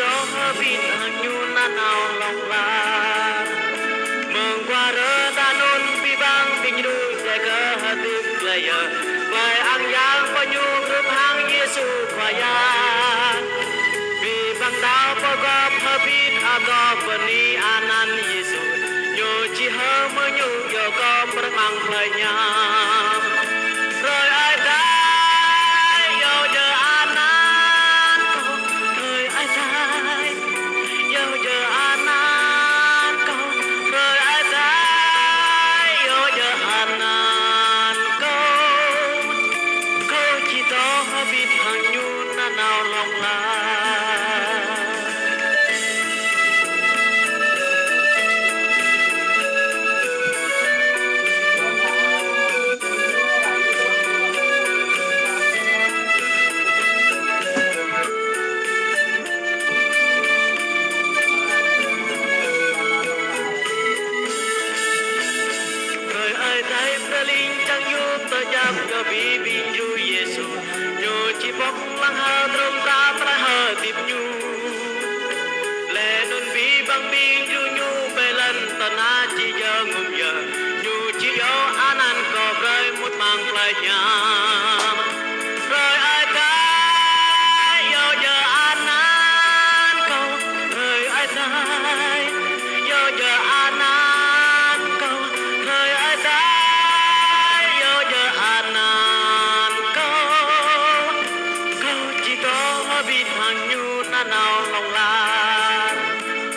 đó bin nhu na nào lòng la mừng qua rơ ta nôn bi bang tình đu sẽ cơ hà tìm lại vài ăn giang có nhu rụp hang Giêsu qua ya vì bang đào có gặp hà bin à có bani anan Giêsu nhu chỉ hơ mơ nhu giờ có mang lời nhà rồi ai đây yêu giờ anan rồi ai đây yêu giờ anan rồi ai đây yêu giờ anan câu chỉ đó biết hàng nhu na nào lòng la cho bi bin ju Giêsu nhu chỉ bóc lăng hà trôm ta tra hờ tiếp nhu lệ nun bi băng bin ju nhu bê lần tận á chỉ giờ ngum giờ nhu chỉ yo anan có rơi một mang lại nhà